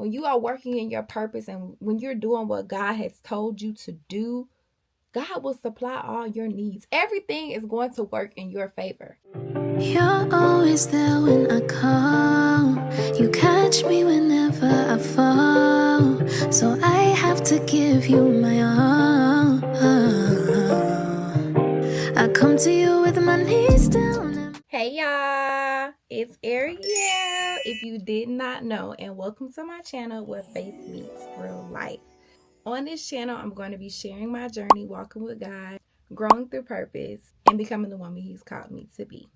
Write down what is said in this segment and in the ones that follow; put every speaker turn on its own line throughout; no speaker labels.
when you are working in your purpose and when you're doing what God has told you to do, God will supply all your needs. Everything is going to work in your favor.
You're always there when I call. You catch me whenever I fall. So I have to give you my all. I come to you with my knees down.
Hey y'all, it's Ariel, if you did not know, and welcome to my channel where faith meets real life. On this channel, I'm going to be sharing my journey, walking with God, growing through purpose, and becoming the woman He's called me to be.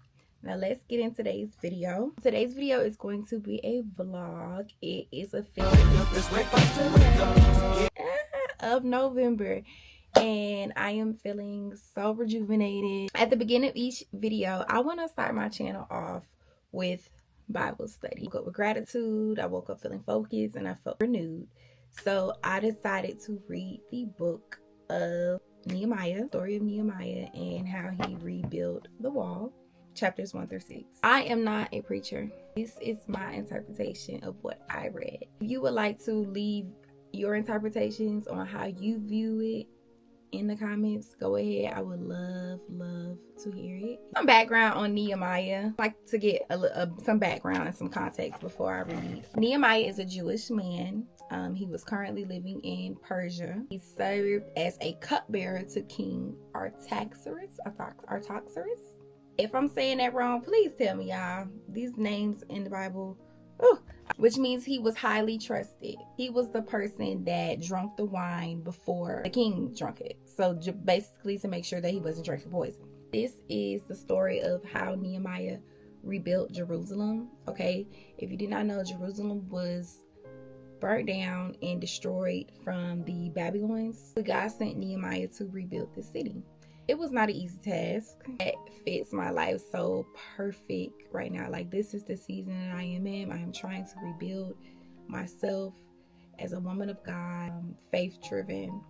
Now let's get into today's video. Today's video is going to be a vlog. It is a of November, and I am feeling so rejuvenated. At the beginning of each video, I want to start my channel off with Bible study. I woke up with gratitude, I woke up feeling focused, and I felt renewed. So I decided to read the book of Nehemiah, story of Nehemiah, and how he rebuilt the wall, chapters 1 through 6. I am not a preacher. This is my interpretation of what I read. If you would like to leave your interpretations on how you view it in the comments, go ahead. I would love to hear it. Some background on Nehemiah. I'd like to get some background and some context before I read. Nehemiah is a Jewish man. He was currently living in Persia. He served as a cupbearer to King Artaxerxes. If I'm saying that wrong, please tell me, y'all. These names in the Bible, which means he was highly trusted. He was the person that drank the wine before the king drank it. So basically to make sure that he wasn't drinking poison. This is the story of how Nehemiah rebuilt Jerusalem. Okay, if you did not know, Jerusalem was burnt down and destroyed from the Babylonians. God sent Nehemiah to rebuild the city. It was not an easy task. It fits my life so perfect right now. Like, this is the season that I am in. I am trying to rebuild myself as a woman of God, faith-driven,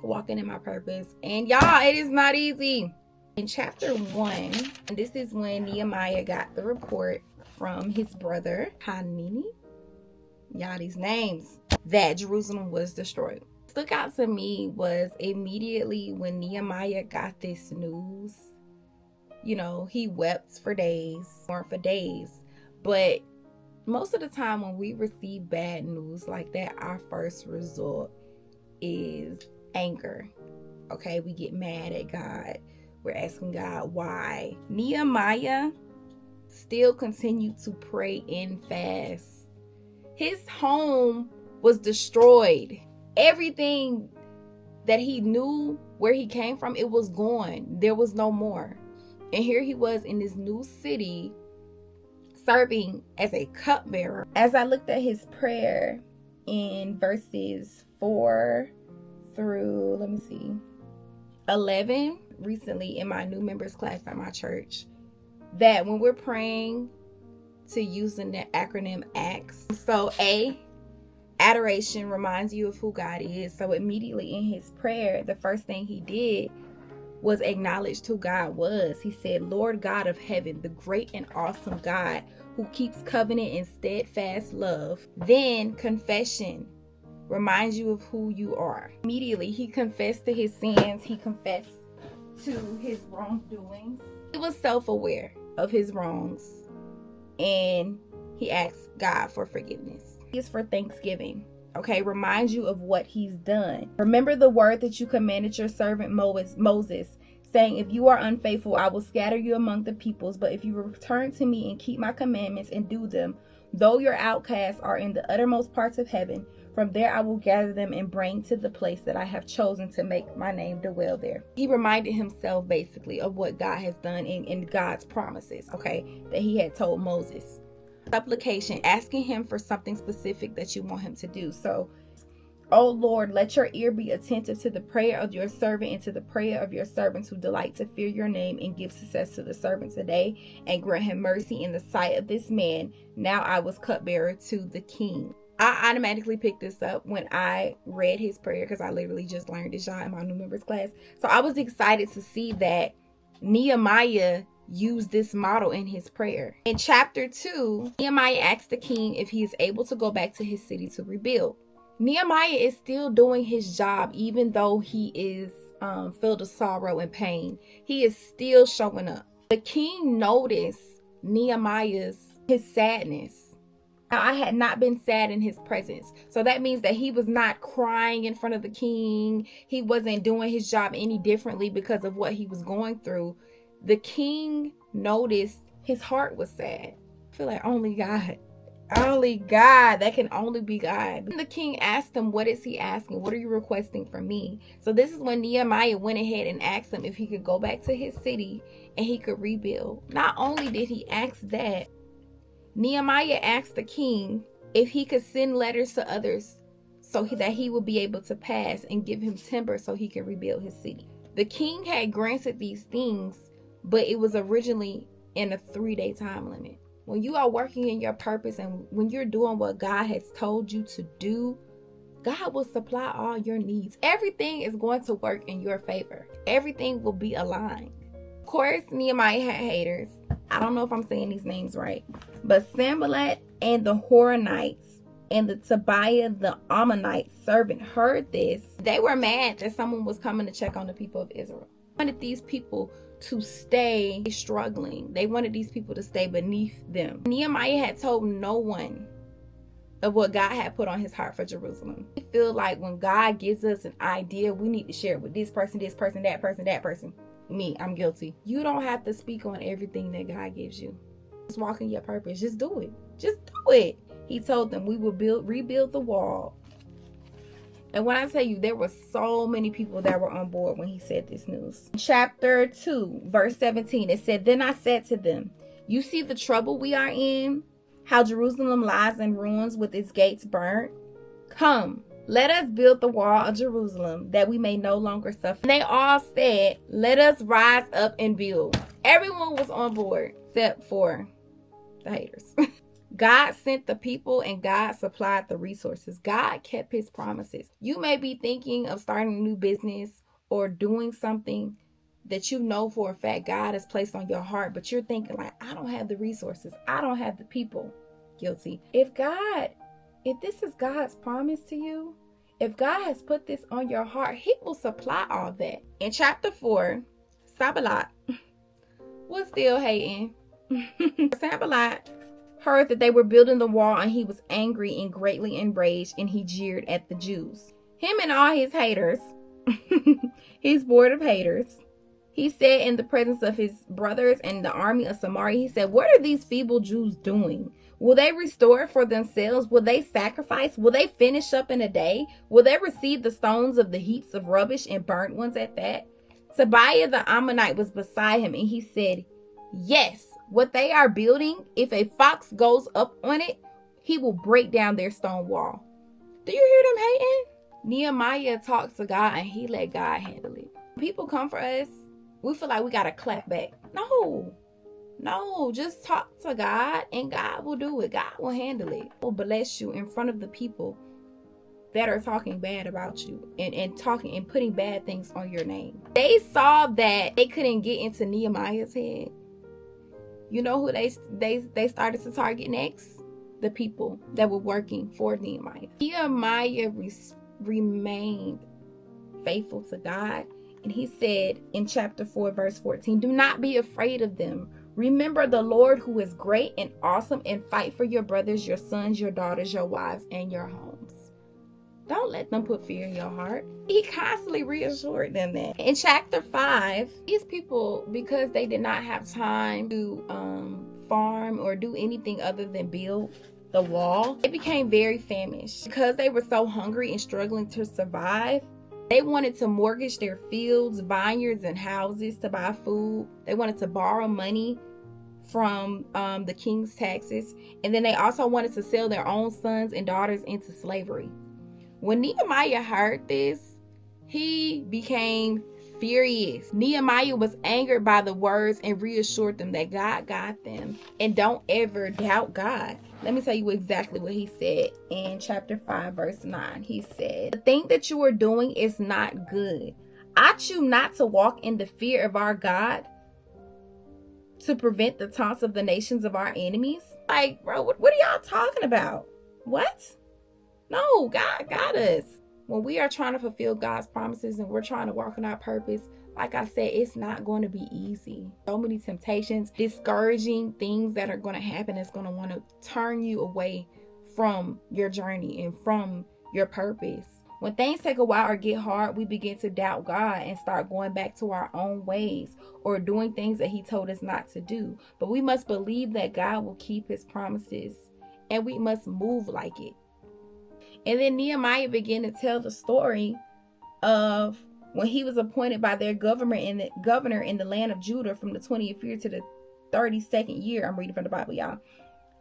walking in my purpose. And y'all, it is not easy. In chapter 1, and this is when Nehemiah got the report from his brother, Hanani. Y'all, these names, that Jerusalem was destroyed. Stuck out to me was immediately when Nehemiah got this news, you know, he wept for days, but most of the time when we receive bad news like that, our first result is anger. Okay, we get mad at God. We're asking God why. Nehemiah still continued to pray and fast. His home was destroyed. Everything that he knew where he came from, it was gone. There was no more. And here he was in this new city serving as a cupbearer. As I looked at his prayer in verses 4 through 11 recently in my new members class at my church, that when we're praying to using the acronym ACTS, so A, adoration reminds you of who God is. So immediately in his prayer, the first thing he did was acknowledge who God was. He said, Lord God of heaven, the great and awesome God who keeps covenant and steadfast love. Then confession reminds you of who you are. Immediately he confessed to his sins. He confessed to his wrongdoings. He was self-aware of his wrongs, and he asked God for forgiveness. Is for thanksgiving. Okay, reminds you of what he's done. Remember the word that you commanded your servant Moses, saying, if you are unfaithful, I will scatter you among the peoples. But if you return to me and keep my commandments and do them, though your outcasts are in the uttermost parts of heaven, from there I will gather them and bring to the place that I have chosen to make my name dwell there. He reminded himself basically of what God has done in God's promises, okay, that he had told Moses. Supplication, asking him for something specific that you want him to do. So, oh Lord, let your ear be attentive to the prayer of your servant and to the prayer of your servants who delight to fear your name, and give success to the servant today, and grant him mercy in the sight of this man. Now I was cupbearer to the king. I automatically picked this up when I read his prayer, because I literally just learned this, y'all, in my new members class. So I was excited to see that Nehemiah use this model in his prayer. In chapter 2, Nehemiah asks the king if he is able to go back to his city to rebuild. Nehemiah is still doing his job, even though he is filled with sorrow and pain. He is still showing up. The king noticed his sadness. Now, I had not been sad in his presence. So that means that he was not crying in front of the king. He wasn't doing his job any differently because of what he was going through. The king noticed his heart was sad. I feel like only God, that can only be God. And the king asked him, what is he asking? What are you requesting from me? So this is when Nehemiah went ahead and asked him if he could go back to his city and he could rebuild. Not only did he ask that, Nehemiah asked the king if he could send letters to others so that he would be able to pass and give him timber so he could rebuild his city. The king had granted these things, but it was originally in a 3-day time limit. When you are working in your purpose and when you're doing what God has told you to do, God will supply all your needs. Everything is going to work in your favor. Everything will be aligned. Of course, Nehemiah had haters. I don't know if I'm saying these names right, but Sanballat and the Horonites and the Tobiah the Ammonite servant heard this. They were mad that someone was coming to check on the people of Israel. They wanted these people to stay struggling. They wanted these people to stay beneath them. Nehemiah had told no one of what God had put on his heart for Jerusalem. I feel like when God gives us an idea, we need to share it with this person, that person. Me, I'm guilty. You don't have to speak on everything that God gives you. Just walk in your purpose. Just do it. Just do it. He told them we will rebuild the wall. And when I tell you, there were so many people that were on board when he said this news. Chapter 2, verse 17, it said, then I said to them, you see the trouble we are in, how Jerusalem lies in ruins with its gates burnt. Come, let us build the wall of Jerusalem that we may no longer suffer. And they all said, let us rise up and build. Everyone was on board except for the haters. God sent the people and God supplied the resources. God kept his promises. You may be thinking of starting a new business or doing something that you know for a fact God has placed on your heart, but you're thinking like, I don't have the resources. I don't have the people. Guilty. If this is God's promise to you, if God has put this on your heart, he will supply all that. In chapter 4, Sanballat was still hating. Sanballat heard that they were building the wall and he was angry and greatly enraged and he jeered at the Jews. Him and all his haters, his board of haters, he said in the presence of his brothers and the army of Samaria, he said, what are these feeble Jews doing? Will they restore it for themselves? Will they sacrifice? Will they finish up in a day? Will they receive the stones of the heaps of rubbish and burnt ones at that? Tobiah the Ammonite was beside him and he said, yes, what they are building, if a fox goes up on it, he will break down their stone wall. Do you hear them hating? Nehemiah talked to God and he let God handle it. People come for us, we feel like we got to clap back. No, just talk to God and God will do it. God will handle it. He will bless you in front of the people that are talking bad about you and talking and putting bad things on your name. They saw that they couldn't get into Nehemiah's head. You know who they started to target next? The people that were working for Nehemiah. Nehemiah remained faithful to God. And he said in chapter 4, verse 14, do not be afraid of them. Remember the Lord who is great and awesome, and fight for your brothers, your sons, your daughters, your wives, and your homes. Don't let them put fear in your heart. He constantly reassured them that. In chapter 5, these people, because they did not have time to farm or do anything other than build the wall, they became very famished. Because they were so hungry and struggling to survive, they wanted to mortgage their fields, vineyards, and houses to buy food. They wanted to borrow money from the king's taxes. And then they also wanted to sell their own sons and daughters into slavery. When Nehemiah heard this, he became furious. Nehemiah was angered by the words and reassured them that God got them. And don't ever doubt God. Let me tell you exactly what he said in chapter 5, verse 9. He said, the thing that you are doing is not good. Ought you not to walk in the fear of our God? to prevent the taunts of the nations of our enemies. Like, bro, what are y'all talking about? What? No, God got us. When we are trying to fulfill God's promises and we're trying to walk in our purpose, like I said, it's not going to be easy. So many temptations, discouraging things that are going to happen that's going to want to turn you away from your journey and from your purpose. When things take a while or get hard, we begin to doubt God and start going back to our own ways or doing things that He told us not to do. But we must believe that God will keep His promises and we must move like it. And then Nehemiah began to tell the story of when he was appointed by their governor in the land of Judah from the 20th year to the 32nd year. I'm reading from the Bible, y'all.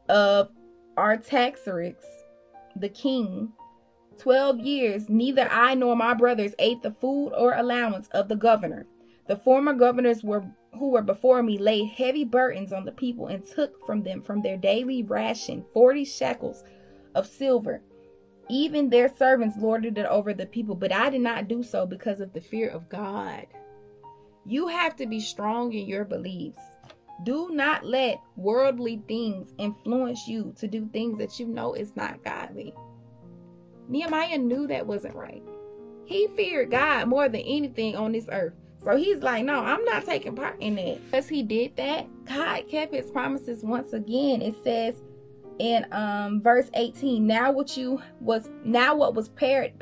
Of Artaxerxes, the king. 12 years, neither I nor my brothers ate the food or allowance of the governor. The former governors who were before me laid heavy burdens on the people and took from them from their daily ration 40 shekels of silver. Even their servants lorded it over the people, but I did not do so because of the fear of God. You have to be strong in your beliefs. Do not let worldly things influence you to do things that you know is not godly. Nehemiah knew that wasn't right. He feared God more than anything on this earth. So he's like, no, I'm not taking part in that. Because he did that, God kept His promises once again. It says in verse 18, now what was prepared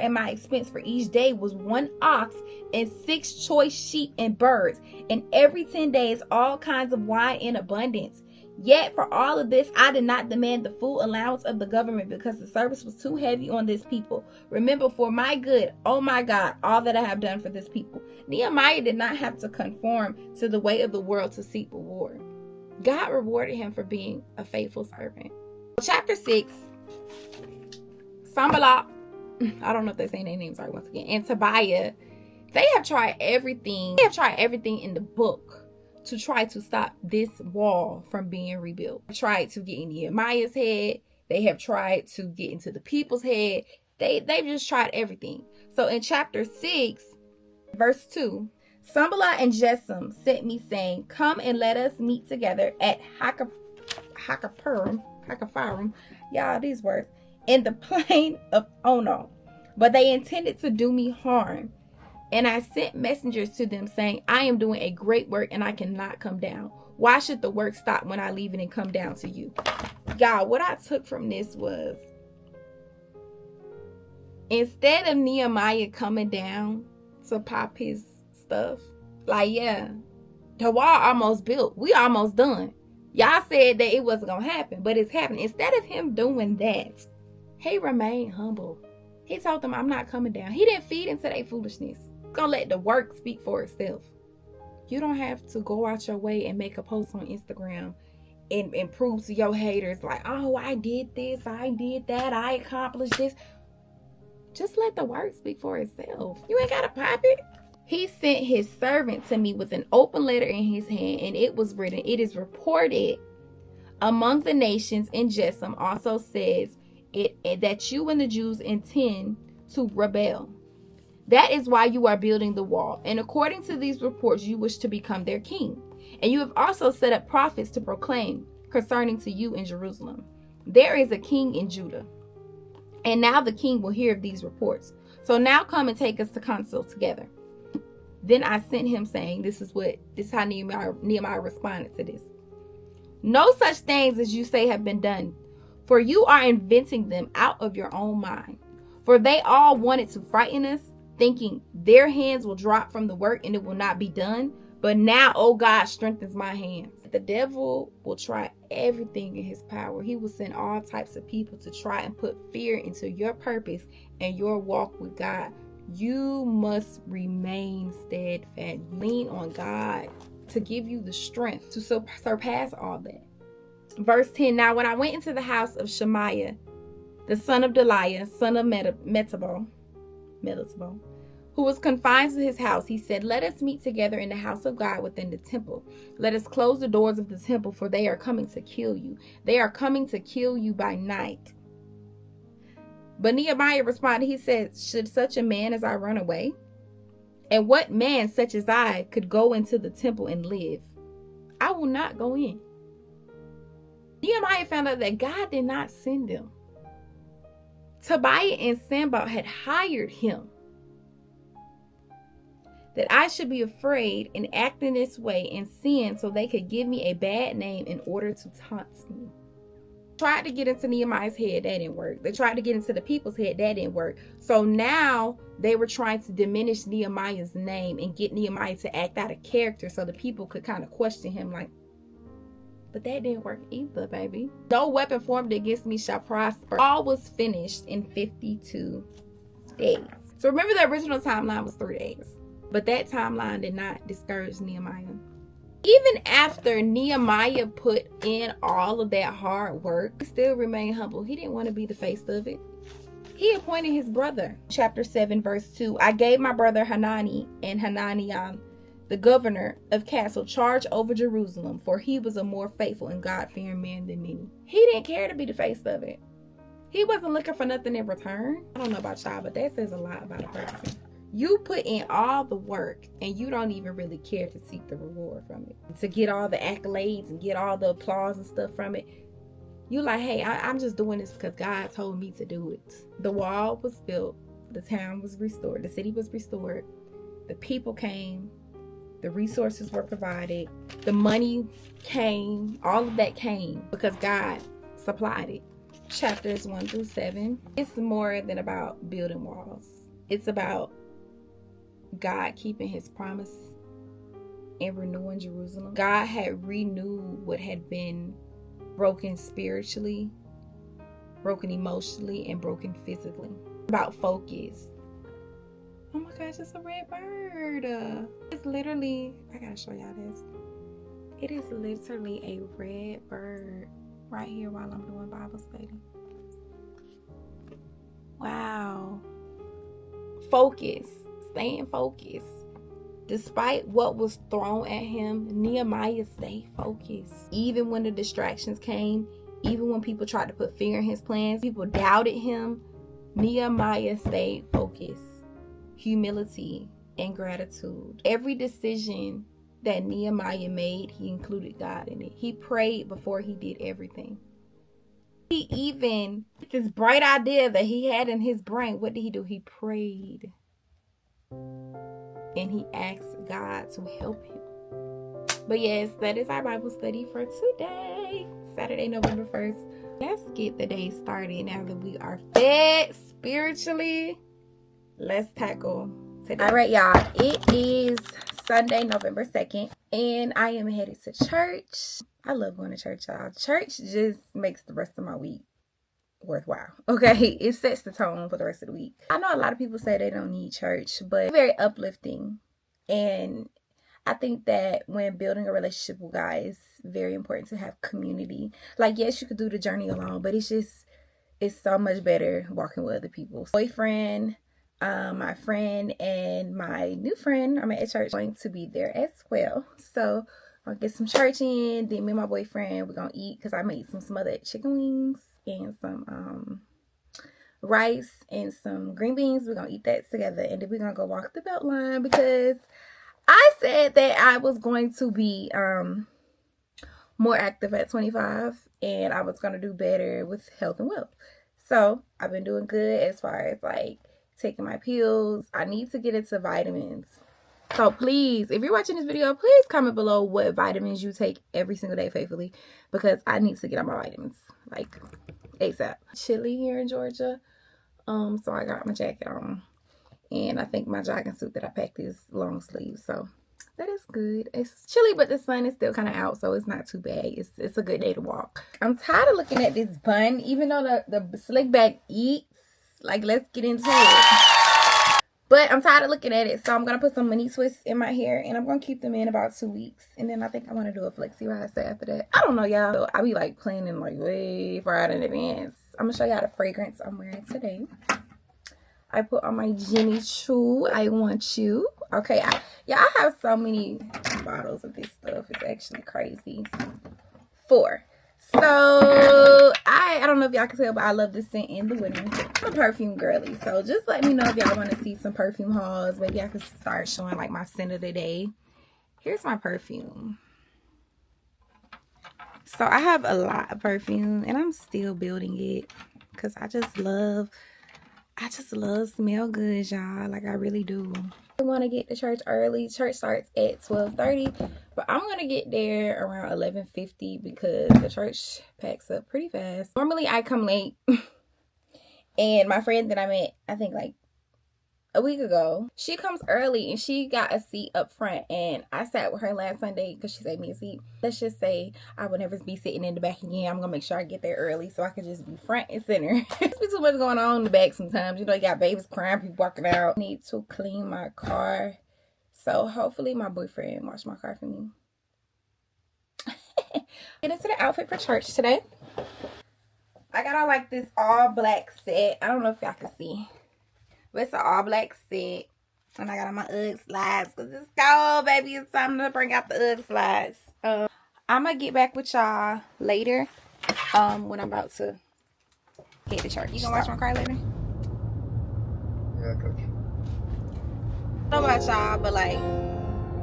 at my expense for each day was 1 ox and 6 choice sheep and birds, and every 10 days all kinds of wine in abundance. Yet for all of this, I did not demand the full allowance of the government because the service was too heavy on this people. Remember, for my good, oh my God, all that I have done for this people. Nehemiah did not have to conform to the way of the world to seek reward. God rewarded him for being a faithful servant. Chapter 6, Sanballat, I don't know if they're saying their names right once again, and Tobiah, they have tried everything. They have tried everything in the book to try to stop this wall from being rebuilt. They tried to get in Nehemiah's head. They have tried to get into the people's head. They've just tried everything. So in chapter 6, verse 2, Sanballat and Geshem sent me saying, come and let us meet together at Hakapharim, y'all, these words, in the plain of Ono. But they intended to do me harm. And I sent messengers to them saying, I am doing a great work and I cannot come down. Why should the work stop when I leave it and come down to you? God, what I took from this was, instead of Nehemiah coming down to pop his stuff, like, yeah, the wall almost built. We almost done. Y'all said that it wasn't going to happen, but it's happening. Instead of him doing that, he remained humble. He told them, I'm not coming down. He didn't feed into their foolishness. Gonna let the work speak for itself. You don't have to go out your way and make a post on Instagram and prove to your haters like, oh, I did this, I did that, I accomplished this. Just let the work speak for itself. You ain't gotta pop it. He sent his servant to me with an open letter in his hand, and it was written, it is reported among the nations, and Geshem also says it that you and the Jews intend to rebel. That is why you are building the wall. And according to these reports, you wish to become their king. And you have also set up prophets to proclaim concerning to you in Jerusalem. There is a king in Judah. And now the king will hear of these reports. So now come and take us to counsel together. Then I sent him saying, this is how Nehemiah responded to this. No such things as you say have been done, for you are inventing them out of your own mind. For they all wanted to frighten us, thinking their hands will drop from the work and it will not be done. But now, oh God, strengthens my hands. The devil will try everything in his power. He will send all types of people to try and put fear into your purpose and your walk with God. You must remain steadfast. Lean on God to give you the strength to surpass all that. Verse 10, now when I went into the house of Shemaiah, the son of Deliah, son of Metabel, who was confined to his house, he said, let us meet together in the house of God within the temple. Let us close the doors of the temple, for they are coming to kill you. They are coming to kill you by night. But Nehemiah responded, he said, should such a man as I run away? And what man such as I could go into the temple and live? I will not go in. Nehemiah found out that God did not send them. Tobiah and Sanballat had hired him. That I should be afraid and act in this way and sin so they could give me a bad name in order to taunt me. Tried to get into Nehemiah's head, that didn't work. They tried to get into the people's head, that didn't work. So now they were trying to diminish Nehemiah's name and get Nehemiah to act out of character so the people could kind of question him like, but that didn't work either, baby. No weapon formed against me shall prosper. All was finished in 52 days. So remember, the original timeline was 3 days. But that timeline did not discourage Nehemiah. Even after Nehemiah put in all of that hard work, he still remained humble. He didn't want to be the face of it. He appointed his brother. Chapter 7, verse 2. I gave my brother Hanani and Hananiah, the governor of castle, charge over Jerusalem, for he was a more faithful and God-fearing man than many. He didn't care to be the face of it. He wasn't looking for nothing in return. I don't know about y'all, but that says a lot about a person. You put in all the work and you don't even really care to seek the reward from it. To get all the accolades and get all the applause and stuff from it. You like, hey, I'm just doing this because God told me to do it. The wall was built. The town was restored. The city was restored. The people came. The resources were provided. The money came. All of that came because God supplied it. Chapters 1 through 7. It's more than about building walls. It's about God keeping his promise and renewing Jerusalem. God had renewed what had been broken spiritually, broken emotionally, and broken physically. About focus. Oh my gosh, it's a red bird. It's literally, I gotta show y'all this. It is literally a red bird right here while I'm doing Bible study. Wow. Focus. Staying focused. Despite what was thrown at him, Nehemiah stayed focused. Even when the distractions came, even when people tried to put fear in his plans, people doubted him, Nehemiah stayed focused. Humility and gratitude. Every decision that Nehemiah made, he included God in it. He prayed before he did everything. He even, this bright idea that he had in his brain, what did he do? He prayed. And he asked God to help him. But yes, that is our Bible study for today, Saturday, November 1st. Let's get the day started now that we are fed spiritually. Let's tackle today. All right, y'all. It is Sunday, November 2nd, and I am headed to church. I love going to church, y'all. Church just makes the rest of my week worthwhile. Okay, it sets the tone for the rest of the week. I know a lot of people say they don't need church, but it's very uplifting. And I think that when building a relationship with God, it's very important to have community. Like, yes, you could do the journey alone, but it's so much better walking with other people. Boyfriend, my friend, and my new friend I'm at church going to be there as well. So I'll get some church in. Then me and my boyfriend, we're gonna eat because I made some smothered chicken wings and some rice and some green beans. We're gonna eat that together, and then we're gonna go walk the belt line because I said that I was going to be more active at 25 and I was gonna do better with health and wealth. So I've been doing good as far as like taking my pills. I need to get into vitamins. So please, if you're watching this video, please comment below what vitamins you take every single day faithfully, because I need to get on my vitamins like ASAP. Chilly here in Georgia, so I got my jacket on, and I think my jogging suit that I packed is long sleeves, so that is good. It's chilly, but the sun is still kind of out, so it's not too bad. It's a good day to walk. I'm tired of looking at this bun, even though the slick back eats. Like, let's get into it. But I'm tired of looking at it, so I'm going to put some mini twists in my hair, and I'm going to keep them in about 2 weeks. And then I think I want to do a flexi rise after that. I don't know, y'all. So I be, like, planning, like, way far out in advance. I'm going to show y'all the fragrance I'm wearing today. I put on my Jimmy Choo, I Want You. Okay, I have so many bottles of this stuff. It's actually crazy. 4. So I don't know if y'all can tell, but I love this scent in the winter. I'm a perfume girly, so just let me know if y'all want to see some perfume hauls. Maybe I can start showing like my scent of the day. Here's my perfume. So I have a lot of perfume and I'm still building it because I just love smell good, y'all. Like I really do. I want to get to church early. Church starts at 12:30, but I'm gonna get there around 11:50 because the church packs up pretty fast. Normally I come late, and my friend that I met, I think like a week ago, she comes early and she got a seat up front, and I sat with her last Sunday because she saved me a seat. Let's just say I would never be sitting in the back again. I'm gonna make sure I get there early so I can just be front and center. There's be too much going on in the back sometimes. You know, you got babies crying, people walking out. I need to clean my car, so hopefully my boyfriend washed my car for me. Get into the outfit for church today. I got on like this all black set. I don't know if y'all can see, but it's an all black set. And I got on my Ugg slides because it's cold, baby. It's time to bring out the Ugg slides. I'm going to get back with y'all later when I'm about to head to church. You going to watch my car later?
Yeah, I got you.
I don't know about y'all, but like,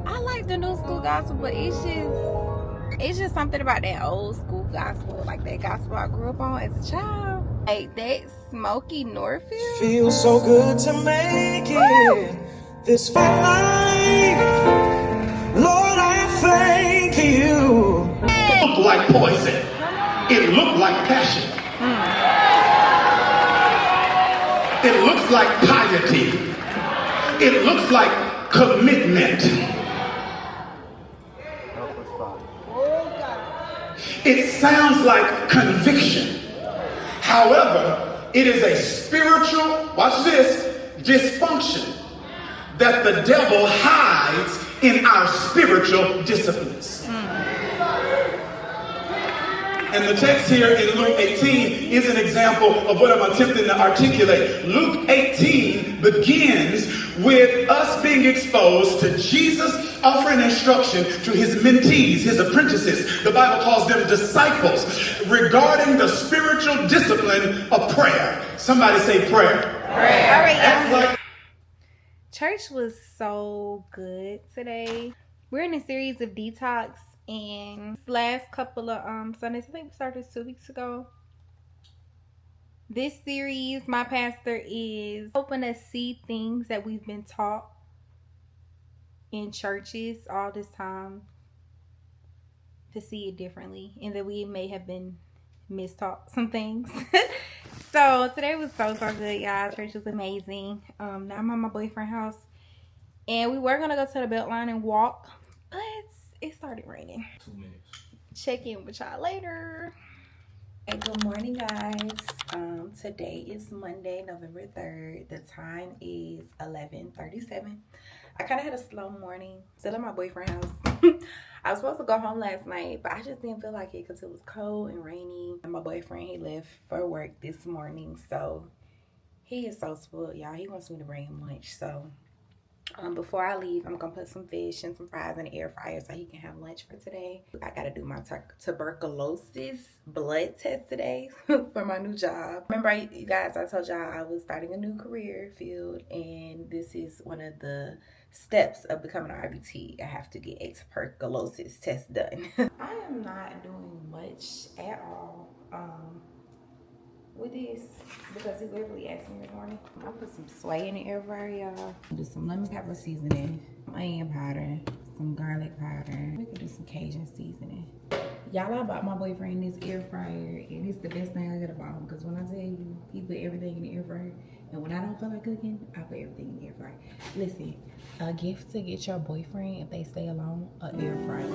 I like the new school gospel, but it's just something about that old school gospel, like that gospel I grew up on as a child. Like that smoky Northfield.
Feels so good to make it this far life. Lord, I thank you.
It looked like poison. It looked like passion. It looks like piety. It looks like commitment. It sounds like conviction. However, it is a spiritual, watch this, dysfunction that the devil hides in our spiritual disciplines. And the text here in Luke 18 is an example of what I'm attempting to articulate. Luke 18 begins with us being exposed to Jesus offering instruction to his mentees, his apprentices. The Bible calls them disciples, regarding the spiritual discipline of prayer. Somebody say prayer.
Prayer. All right, y'all. Church was so good today. We're in a series of detox, and last couple of Sundays, I think we started 2 weeks ago. This series, my pastor is hoping to see things that we've been taught in churches all this time, to see it differently, and that we may have been mistaught some things. So today was so good, y'all. Church was amazing. Now I'm at my boyfriend's house, and we were gonna go to the Beltline and walk, but it started raining.
2 minutes.
Check in with y'all later.
And good morning, guys. Today is Monday, November 3rd. The time is 11:37. I kind of had a slow morning. Still at my boyfriend's house. I was supposed to go home last night, but I just didn't feel like it because it was cold and rainy. And my boyfriend, he left for work this morning, so he is so spoiled, y'all. He wants me to bring him lunch, so before I leave, I'm gonna put some fish and some fries in the air fryer so he can have lunch for today. I gotta do my tuberculosis blood test today for my new job. Remember, you guys, I told y'all I was starting a new career field, and this is one of the steps of becoming an RBT. I have to get a tuberculosis test done. I am not doing much at all with this, because he literally asked me this morning. I put some sway in the air fryer, y'all. Do some lemon pepper seasoning, onion powder, some garlic powder. We could do some Cajun seasoning. Y'all, I bought my boyfriend this air fryer, and it's the best thing I could have bought him, because when I tell you, he put everything in the air fryer, and when I don't feel like cooking, I put everything in the air fryer. Listen, a gift to get your boyfriend if they stay alone, an air fryer.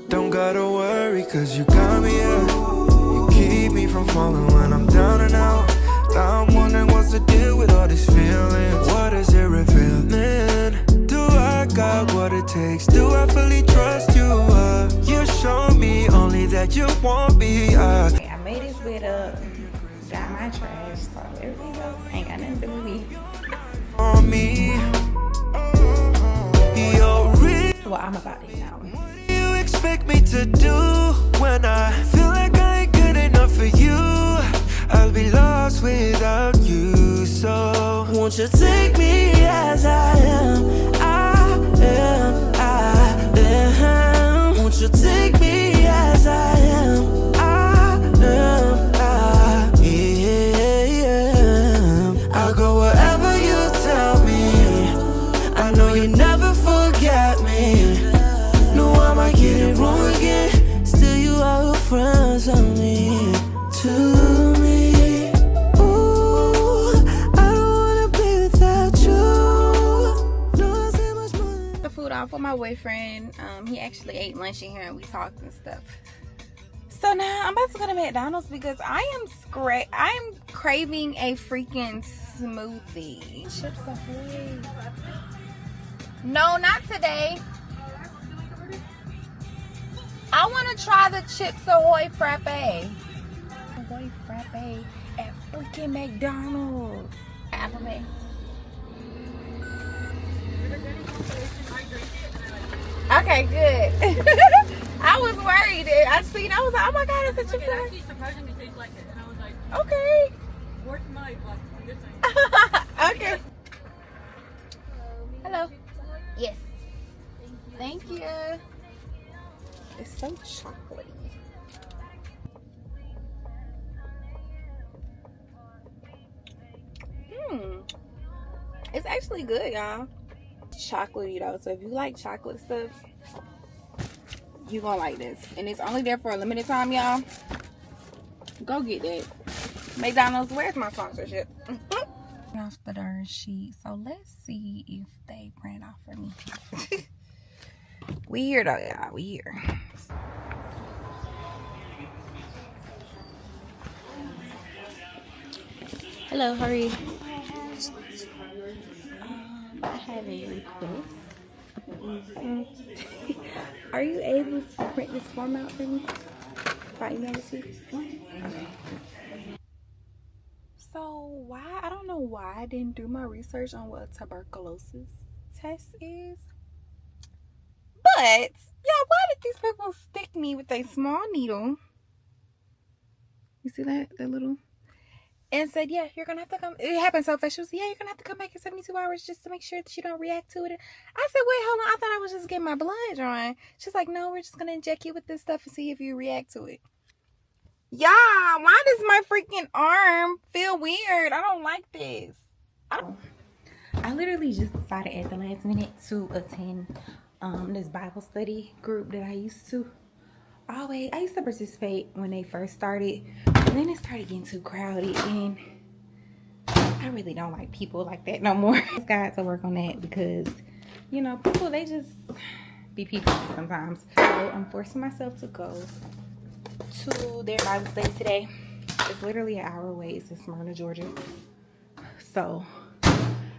Don't gotta worry, cause you got me up. You keep me from falling when I'm down and out. Now I'm wondering what's the deal with all these feelings. What is it revealing? Do I got what it takes? Do I fully trust you? You show me only that you want me.
I made his bed up, got my trash, so everything else ain't got nothing to do with me.
On me.
Well, I'm about to now.
Expect me to do when I feel like I ain't good enough for you. I'll be lost without you. Won't you take me as I am? I am, I am. Won't you take me as I am? I am, I am. I'll go wherever you tell me. I know you never forget me. No, I might get it wrong again. Still you are friends of me. To me. Ooh, I don't wanna be without you. No, I say much more.
The food off with my boyfriend. He actually ate lunch in here and we talked and stuff. So now I'm about to go to McDonald's because I'm craving a freaking smoothie. Chips Ahoy. No, not today. I want to try the Chips Ahoy Frappe. Ahoy Frappe at freaking McDonald's. Apple Bay. Okay, good. I was worried. I seen. I was like, oh my god, it's a Chips Ahoy.
Actually surprisingly tastes like it, and I was like,
Okay.
worth my like this thing.
Okay. Hello. Yes. Thank you. It's so chocolatey. It's actually good, y'all. Chocolatey though, so if you like chocolate stuff, you're gonna like this. And it's only there for a limited time, y'all. Go get that. McDonald's, where's my sponsorship? Off the dirt sheet, so let's see if they print off for me. We here though, y'all. We here. Hello, how are you? I have a request. Are you able to print this form out for me? If I email it to you? Okay. So I don't know why I didn't do my research on what a tuberculosis test is. But, yeah, why did these people stick me with a small needle? You see that little? And said, yeah, you're going to have to come. It happened so fast. She was, yeah, you're going to have to come back in 72 hours just to make sure that you don't react to it. I said, wait, hold on. I thought I was just getting my blood drawn. She's like, no, we're just going to inject you with this stuff and see if you react to it. Y'all, why does my freaking arm feel weird? I don't like this. I literally just decided at the last minute to attend this Bible study group that I used to. I used to participate when they first started, and then it started getting too crowded, and I really don't like people like that no more. I got to work on that because, you know, people, they just be people sometimes. So I'm forcing myself to go to their Bible study today. It's literally an hour away. It's in Smyrna, Georgia. So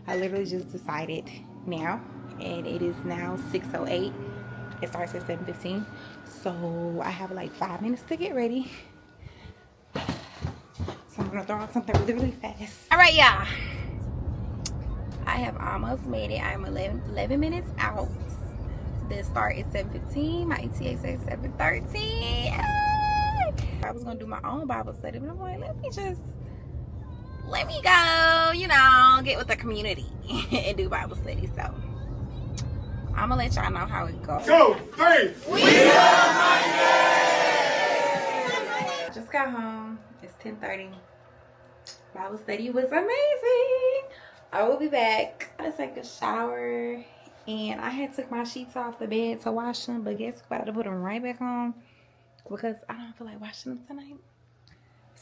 I literally just decided now, and it is now 6:08. It starts at 7:15. So I have like 5 minutes to get ready. So I'm gonna throw out something really, really fast. All right, y'all. I have almost made it. I'm 11 minutes out. The start is 7:15. My ETA says 7:13. I was gonna do my own Bible study, but I'm like, let me go, you know, get with the community and do Bible study. So I'm gonna let y'all know how it goes.
2, 3.
Just got home. It's 10:30. Bible study was amazing. I will be back. I had to take a shower, and I had took my sheets off the bed to wash them, but guess what? I had to put them right back on because I don't feel like washing them tonight.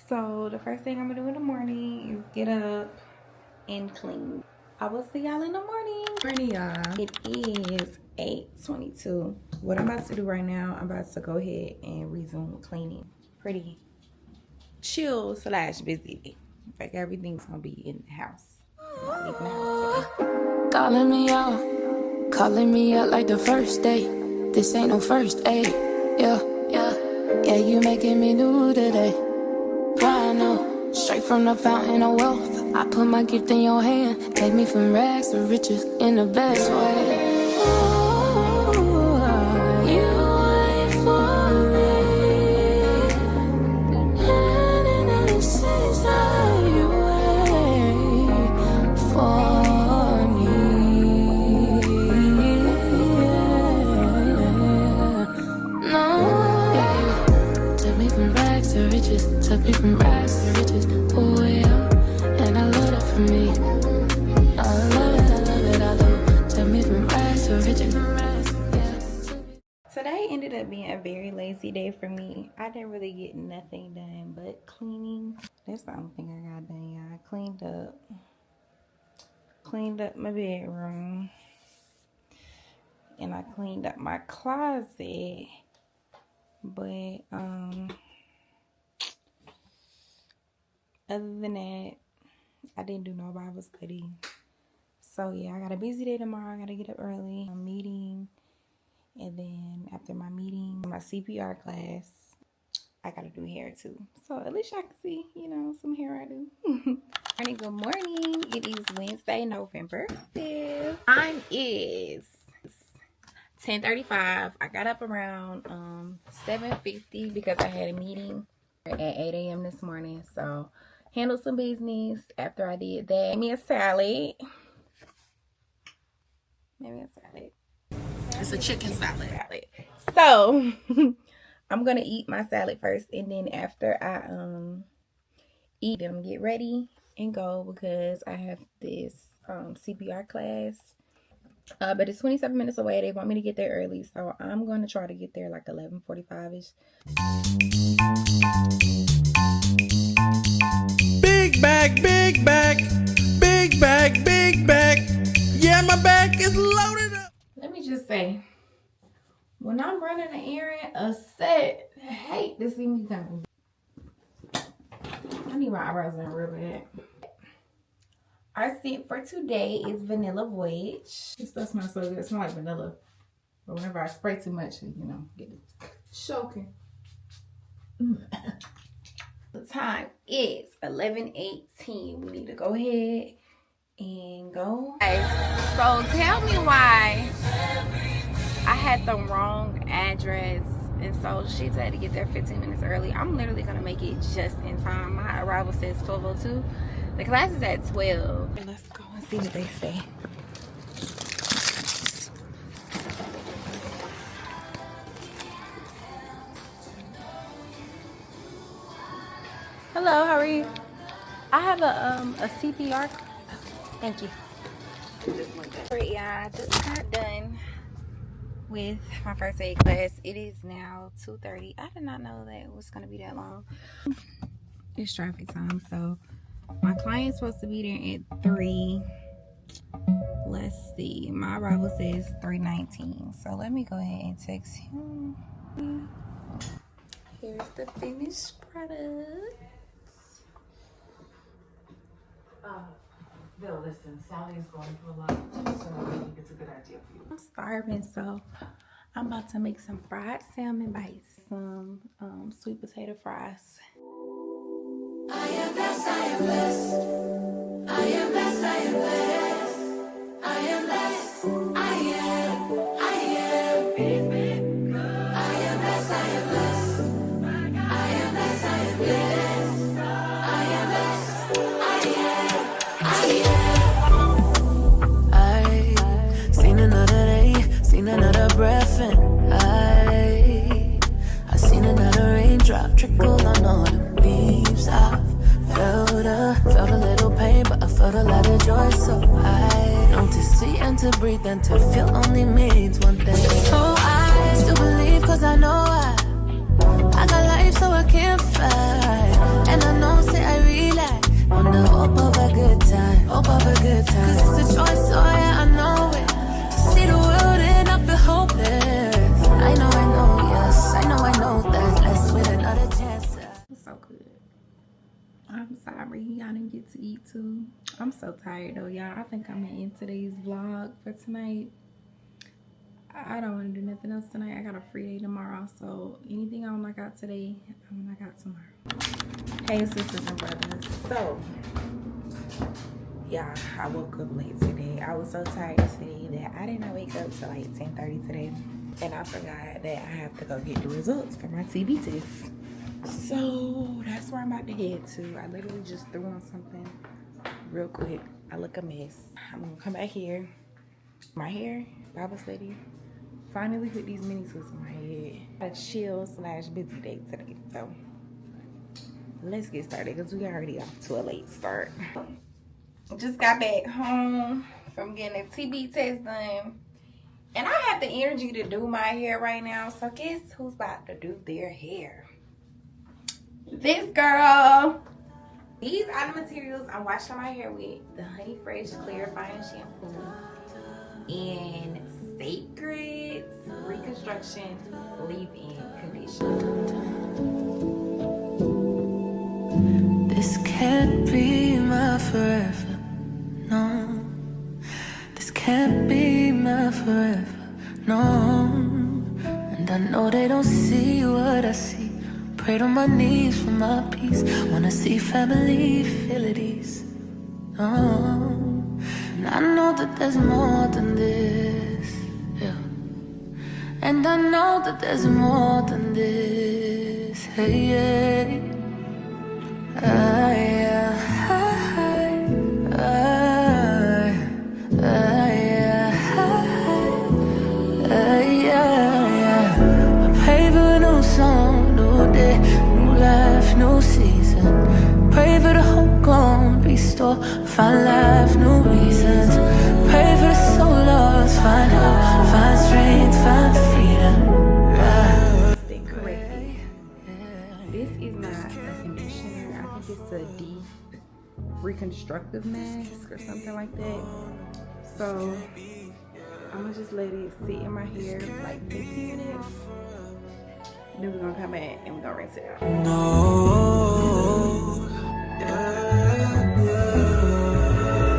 So the first thing I'm gonna do in the morning is get up and clean. I will see y'all in the morning. Morning, y'all. It is 8:22. What I'm about to do right now, I'm about to go ahead and resume cleaning. Pretty chill / busy. Like everything's gonna be in the house.
Calling me out like the first day. This ain't no first aid. Yeah, you making me new today. Brand new, straight from the fountain of wealth. I put my gift in your hand. Take me from rags to riches in the best way. For Took me from rags to riches, oh yeah. And I love that for me. I love it, I love it, I love it. Took me from rags to riches, yeah.
Today ended up being a very lazy day for me. I didn't really get nothing done but cleaning. That's the only thing I got done, y'all. I cleaned up my bedroom, and I cleaned up my closet. But other than that, I didn't do no Bible study. So yeah, I got a busy day tomorrow. I gotta get up early. I'm meeting, and then after my meeting, my CPR class, I gotta do hair too. So at least y'all can see, you know, some hair I do. Good morning. It is Wednesday, November 5th. Time is 10:35. I got up around 7:50 because I had a meeting at 8 a.m. this morning. So handled some business. After I did that, made me a salad. It's a chicken salad. So I'm gonna eat my salad first, and then after I eat, I'm gonna get ready and go because I have this CPR class. But it's 27 minutes away. They want me to get there early, so I'm gonna try to get there like 11:45ish.
Big bag, big bag, big bag, big bag. Yeah, my bag is loaded up.
Let me just say, when I'm running an errand, a set, I hate to see me coming. I need my eyebrows done real bad. Our scent for today is Vanilla Voyage. This stuff smells so good. It smells like vanilla. But whenever I spray too much, you know, get it choking. The time is 11:18. We need to go ahead and go. So tell me why I had the wrong address, and so she said to get there 15 minutes early. I'm literally gonna make it just in time. My arrival says 12:02. The class is at 12. Let's go and see what they say. Hello, how are you? I have a CPR. Thank you. Alright, yeah, I just got done with my first aid class. It is now 2:30. I did not know that it was gonna be that long. It's traffic time, so my client's supposed to be there at 3. Let's see. My arrival says 3:19. So let me go ahead and text him. Here's the finished product.
Bill, listen, Sally is going through a lot, so I think it's a good idea for you.
I'm starving, so I'm about to make some fried salmon bites, some sweet potato fries.
I am blessed, I am blessed. I am blessed, I am blessed. I am blessed, I am blessed, I am blessed. I am blessed, I am blessed. I am blessed, I seen another day, seen another breath, and I seen another raindrop trickle on all the leaves. I felt a little pain, but I felt a lot of joy. So I know to see and to breathe and to feel only means one thing. So I still believe, cause I know I got life, so I can't fight. And I know, say I rely on the hope of a good time, hope of a good time. Cause it's a choice, so yeah, I know it. To see the world and not be hopeless. I know, yes, I know that. Let's win another chance.
It's so good. I'm sorry, y'all didn't get to eat too. I'm so tired though, y'all. I think I'm gonna end today's vlog for tonight. I don't want to do nothing else tonight. I got a free day tomorrow, so anything I don't knock out today, I'm gonna knock out tomorrow. Hey sisters and brothers. So yeah, I woke up late today. I was so tired yesterday that I did not wake up till like 10:30 today, and I forgot that I have to go get the results for my TB test. So that's where I'm about to head to. I literally just threw on something real quick. I look a mess. I'm gonna come back here. My hair, Bible study. Finally put these mini twists in my head. A chill / busy day today. So
let's get started because we already off to a late start. Just got back home from getting a TB test done. And I have the energy to do my hair right now. So guess who's about to do their hair? This girl. These are the materials I'm washing my hair with. The Honey Fresh Clarifying Shampoo and Sacred Reconstruction Leave-In Conditioner.
This can't be my forever, no. This can't be my forever, no. And I know they don't see what I see. Prayed on my knees for my peace. Wanna see family feel at ease. Oh, and I know that there's more than this, yeah. And I know that there's more than this, hey, yeah. I pray for a new song, new day, new life, new season. Pray for the hope gone, restore, find life, new reasons. Pray for the soul lost, find hope, find strength, find freedom.
Correctly. This is not a conditioner. I think it's a deep reconstructive mask or something like that. So I'm gonna just let it sit in my hair for like 15 minutes. Then we're gonna come back and we're gonna rinse it out.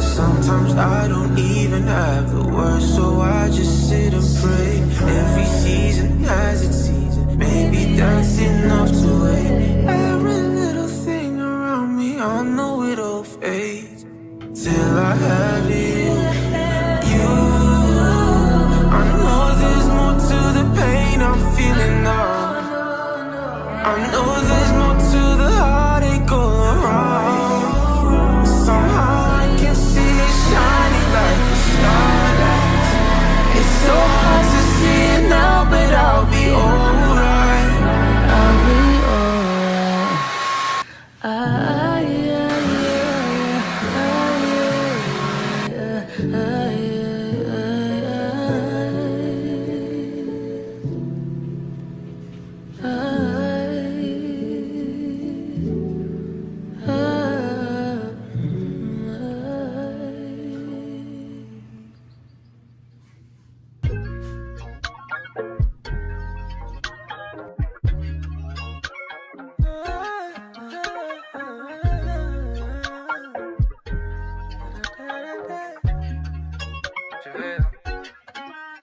Sometimes I don't even have the words, so I just sit and pray. Every season has its season, maybe that's enough to wait. Every little thing around me, I know it'll fade till I have it. I know there's more to the pain I'm feeling now. I know there's more to the heartache all around. Somehow I can see it shining like a starlight. It's so hard to see it now, but I'll be alright.
I'll be alright.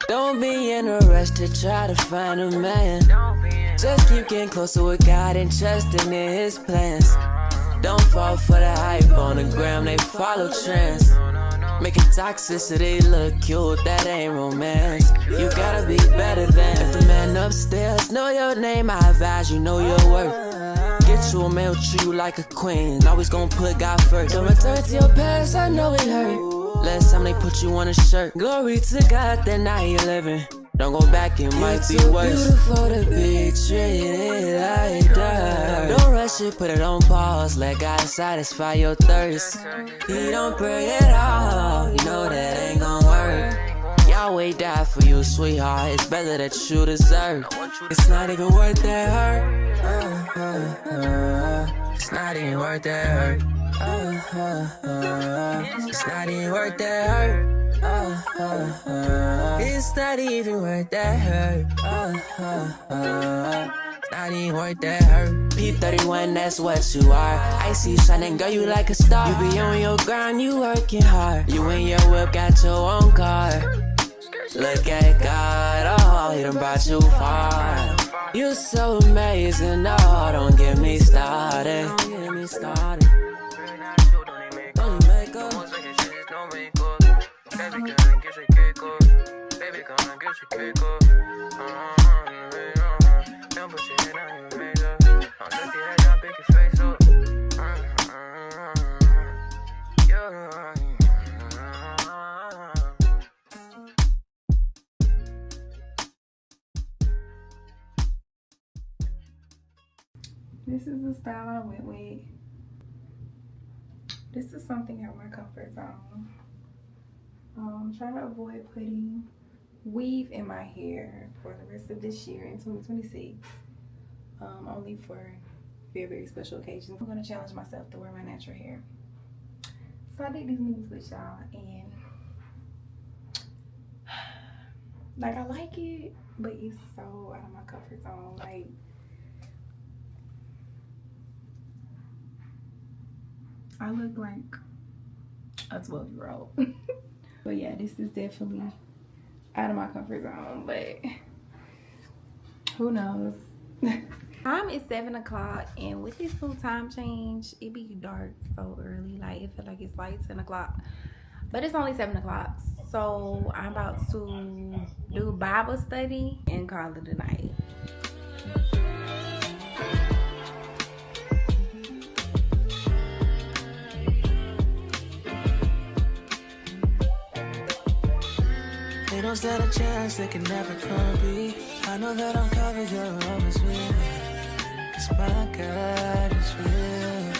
Don't be in a rush to try to find a man. Just keep getting closer with God and trusting in His plans. Don't fall for the hype on the gram, they follow trends. Making toxicity look cute, that ain't romance. You gotta be better than. If the man upstairs know your name, I advise you know your worth. Get you a male, treat you like a queen. Always gonna put God first. Don't return to your past, I know it hurt. Last time they put you on a shirt. Glory to God that now you're living. Don't go back, it might be worse. Beautiful to be treated like dirt. Don't rush it, put it on pause. Let God satisfy your thirst. He don't pray at all. You know that ain't gon' work. Yahweh died for you, sweetheart. It's better that you deserve. It's not even worth that hurt. It's not even worth that hurt. It's not even worth that hurt. It's not even worth that hurt. It's not even worth that hurt. P31, that's what you are. I see you shining, girl, you like a star. You be on your grind, you working hard. You in your whip, got your own car. Look at God, oh, He done brought you far. You so amazing, oh, don't get me started. Don't get me started. Don't make up. Baby, come and get your kick up. Baby, come and get your kick up. Don't put your head on your makeup. Don't lift your head down, pick your face up.
This is the style I went with. This is something out of my comfort zone. I'm trying to avoid putting weave in my hair for the rest of this year in 2026. Only for very, very special occasions. I'm gonna challenge myself to wear my natural hair. So I did these moves with y'all, and like I like it, but it's so out of my comfort zone. Like, I look like a 12-year-old. But yeah, this is definitely out of my comfort zone, but who knows? Time is 7 o'clock, and with this little time change, it be dark so early. Like, it feel like it's like 10 o'clock, but it's only 7 o'clock. So I'm about to do Bible study and call it a night.
They don't stand a chance, they can never compete. I know that I'm covered, you're always with me. 'Cause my God is real.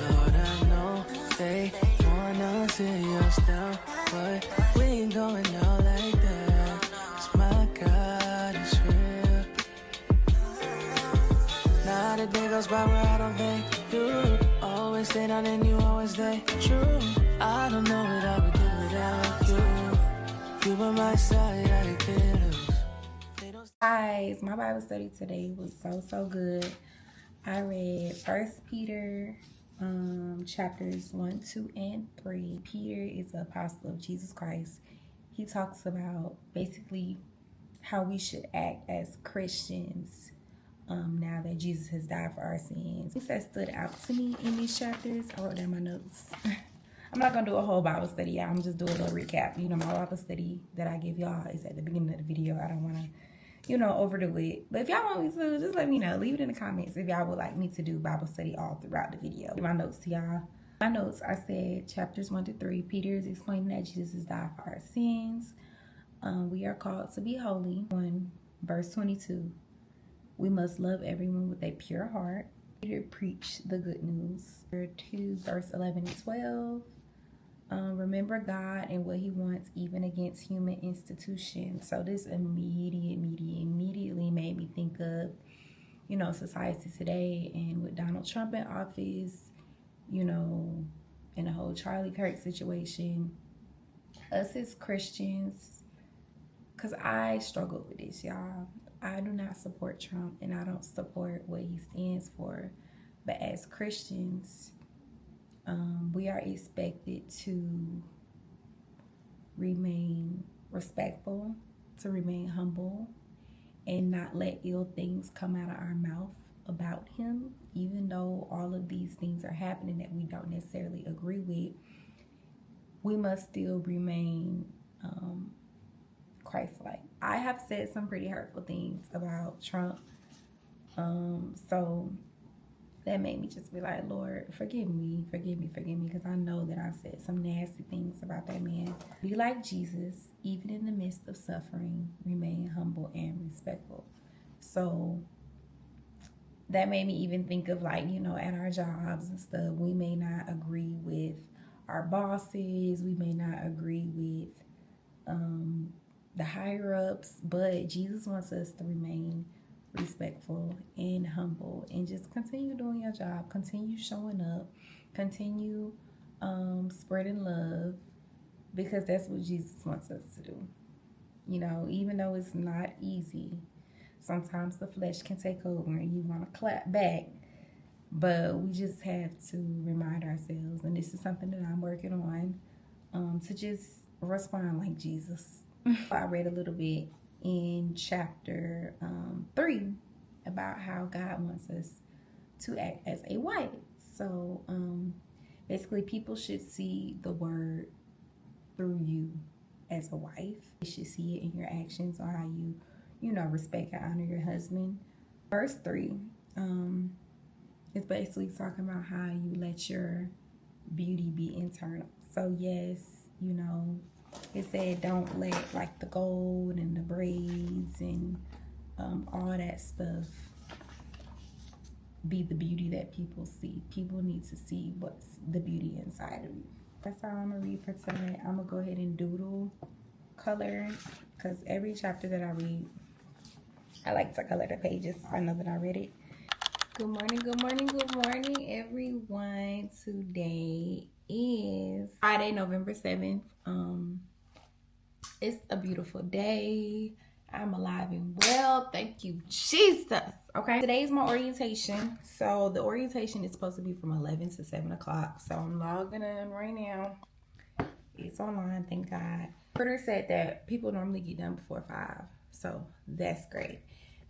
Lord, I know they wanna see us down, but we ain't going out like that. 'Cause my God is real. Not a day goes by where I don't thank you. Always stay down and you always stay true. I don't know what I would do without you. You by my side, I can't lose.
Guys, my Bible study today was so good. I read 1 Peter chapters 1, 2, and 3. Peter is the apostle of Jesus Christ. He talks about basically how we should act as Christians now that Jesus has died for our sins. Things that stood out to me in these chapters, I wrote down my notes. I'm not gonna do a whole Bible study, y'all. I'm just doing a little recap. You know, my Bible study that I give y'all is at the beginning of the video. I don't wanna, you know, overdo it. But if y'all want me to, just let me know. Leave it in the comments if y'all would like me to do Bible study all throughout the video. My notes to y'all. My notes, I said chapters 1 to 3. Peter is explaining that Jesus has died for our sins. We are called to be holy. 1 verse 22. We must love everyone with a pure heart. Peter preached the good news. 2 verse 11 and 12. Remember God and what he wants even against human institutions. So this immediately made me think of, you know, society today, and with Donald Trump in office, you know, and the whole Charlie Kirk situation. Us as Christians, because I struggle with this, y'all. I do not support Trump, and I don't support what he stands for. But as Christians, we are expected to remain respectful, to remain humble, and not let ill things come out of our mouth about him. Even though all of these things are happening that we don't necessarily agree with, we must still remain Christ-like. I have said some pretty hurtful things about Trump, so that made me just be like, Lord, forgive me, because I know that I've said some nasty things about that man. Be like Jesus, even in the midst of suffering, remain humble and respectful. So that made me even think of, like, you know, at our jobs and stuff, we may not agree with our bosses, we may not agree with the higher ups, but Jesus wants us to remain respectful and humble, and just continue doing your job, continue showing up, continue spreading love, because that's what Jesus wants us to do. You know, even though it's not easy, sometimes the flesh can take over and you want to clap back, but we just have to remind ourselves, and this is something that I'm working on, to just respond like Jesus. I read a little bit in chapter 3 about how God wants us to act as a wife. So basically, people should see the word through you as a wife. You should see it in your actions, or how you know, respect and honor your husband. Verse 3 is basically talking about how you let your beauty be internal. So yes, you know, it said don't let, like, the gold and the braids and all that stuff
be the beauty that people see. People need to see what's the beauty inside of you. That's all I'm gonna read for tonight. I'm gonna go ahead and doodle color, because every chapter that I read, I like to color the pages so I know that I read it. Good morning, good morning, good morning, everyone. Today is Friday, November 7th. It's a beautiful day. I'm alive and well. Thank you, Jesus. Okay, today's my orientation. So the orientation is supposed to be from 11 to 7 o'clock. So I'm logging in right now. It's online, thank God. Porter said that people normally get done before 5. So that's great,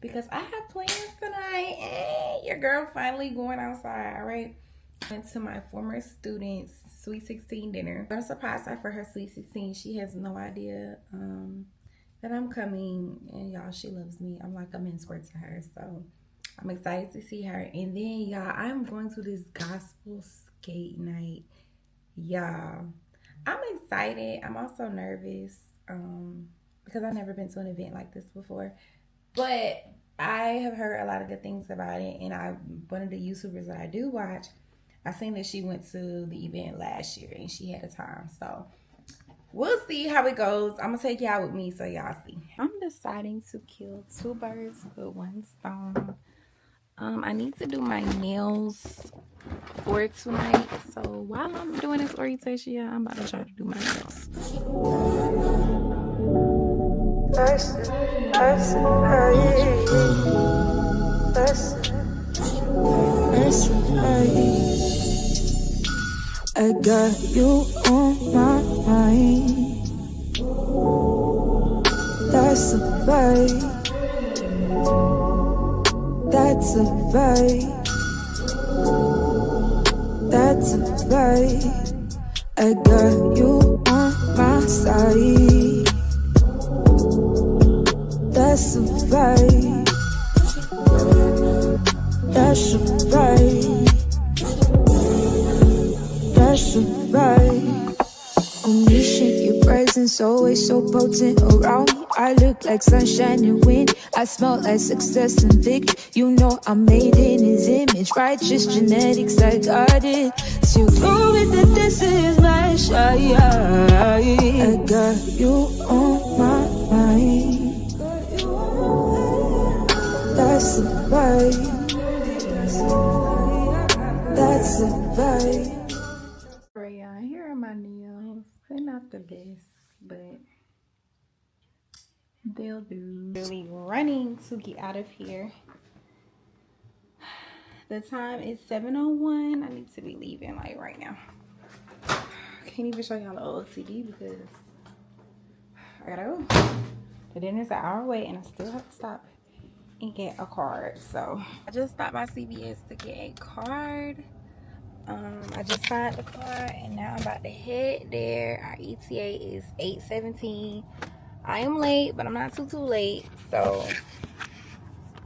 because I have plans tonight. Hey, your girl finally going outside, all right? Went to my former student's Sweet 16 dinner. I'm surprised her for her Sweet 16. She has no idea that I'm coming, and y'all, she loves me. I'm like a mentor to her, so I'm excited to see her. And then, y'all, I'm going to this gospel skate night. Y'all, I'm excited. I'm also nervous because I've never been to an event like this before, but I have heard a lot of good things about it. And one of the YouTubers that I do watch, I seen that she went to the event last year and she had a time. So we'll see how it goes. I'm gonna take y'all with me so y'all see. I'm deciding to kill 2 birds with 1 stone. I need to do my nails for tonight. So while I'm doing this orientation, yeah, I'm about to try to do my nails.
I got you on my mind. That's a vibe. That's a vibe. That's a vibe. I got you on my side. That's a vibe. That's a vibe. That's a vibe. Only shake your presence, always so potent around me. I look like sunshine and wind. I smell like success and victory. You know I'm made in his image. Righteous genetics, I got it. So prove it that this is my shot. I got you on my mind. That's a vibe. That's a vibe.
Yeah, here are my nails. They're not the best, but they'll do. Really running to get out of here. The time is 7:01. I need to be leaving like right now. Can't even show y'all the old CD because I gotta go. The dinner's an hour away and I still have to stop and get a card. So I just stopped by CVS to get a card. I just signed the card and now I'm about to head there. Our ETA is 8:17. I am late, but I'm not too late. So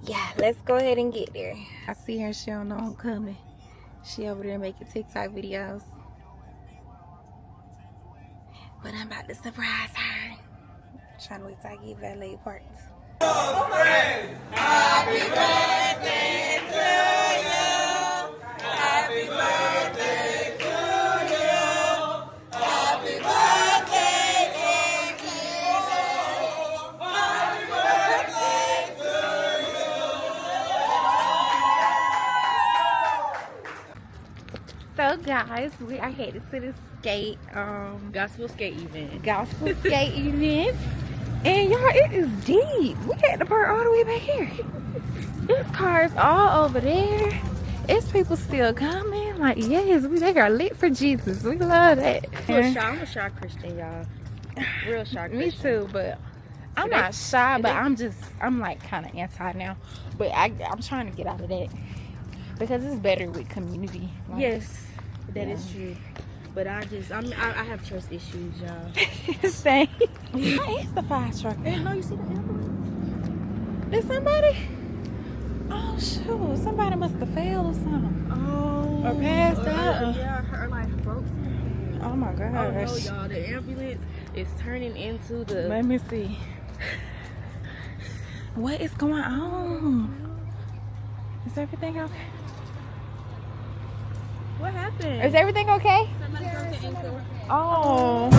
yeah, let's go ahead and get there. I see her, she don't know I'm coming. She over there making TikTok videos. But I'm about to surprise her. Trying to wait till I get valet parked. Happy birthday to you. Happy birthday to you. Happy birthday, dear Jesus. Happy birthday to you. So guys, we are headed to the skate
Gospel skate event.
And y'all, it is deep. We had to park all the way back here. There's cars all over there. It's people still coming. Like, yes, they are lit for Jesus. We love that.
I'm a shy Christian, y'all. Real shy Christian.
Me too, but I'm not shy, but I'm like kind of anti now. But I'm trying to get out of that because it's better with community. Like,
Yes, that is true. But I have trust issues, y'all.
Same. Why is the fire truck?
No, you see the ambulance?
Did somebody? Oh shoot! Somebody must have failed or something.
Oh.
Or passed out.
Yeah, her life broke.
Oh my gosh.
Oh no, y'all! The ambulance is turning into the.
Let me see. What is going on? Is everything okay?
What happened?
Is everything okay?
Somebody broke the ankle.
Oh.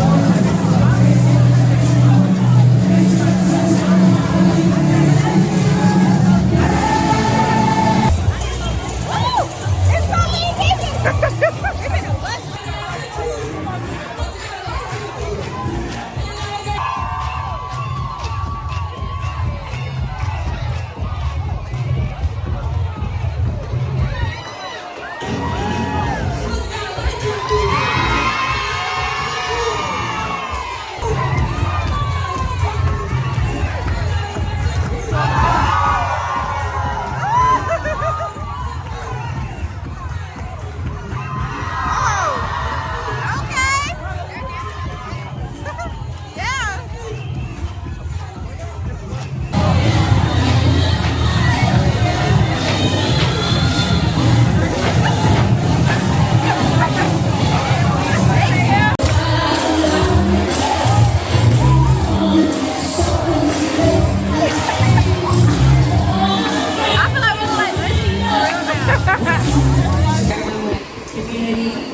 Community,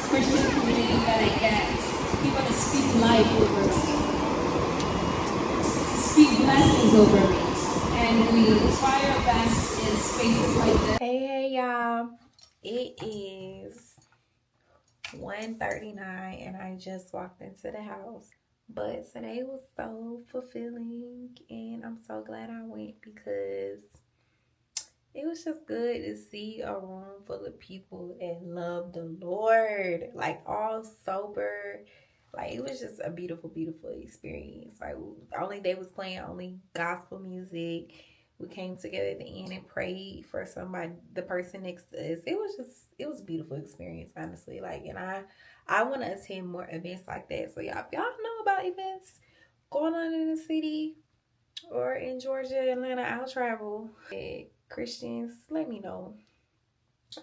Christian community that I get. We want to speak life over me, speak blessings over me, and we try our best in spaces like this.
Hey y'all, it is 1:39 and I just walked into the house, but today was so fulfilling and I'm so glad I went because it was just good to see a room full of people that love the Lord, like all sober. Like it was just a beautiful, beautiful experience. Like only they was playing only gospel music. We came together at the end and prayed for somebody, the person next to us. It was a beautiful experience, honestly. Like, and I want to attend more events like that. So y'all, if y'all know about events going on in the city or in Georgia, Atlanta, I'll travel. Christians, let me know.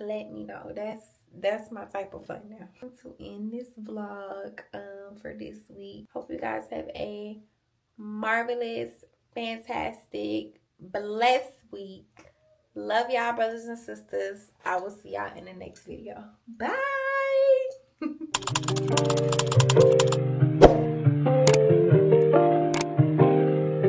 Let me know. That's my type of fun now. To end this vlog for this week. Hope you guys have a marvelous, fantastic, blessed week. Love y'all, brothers and sisters. I will see y'all in the next video. Bye.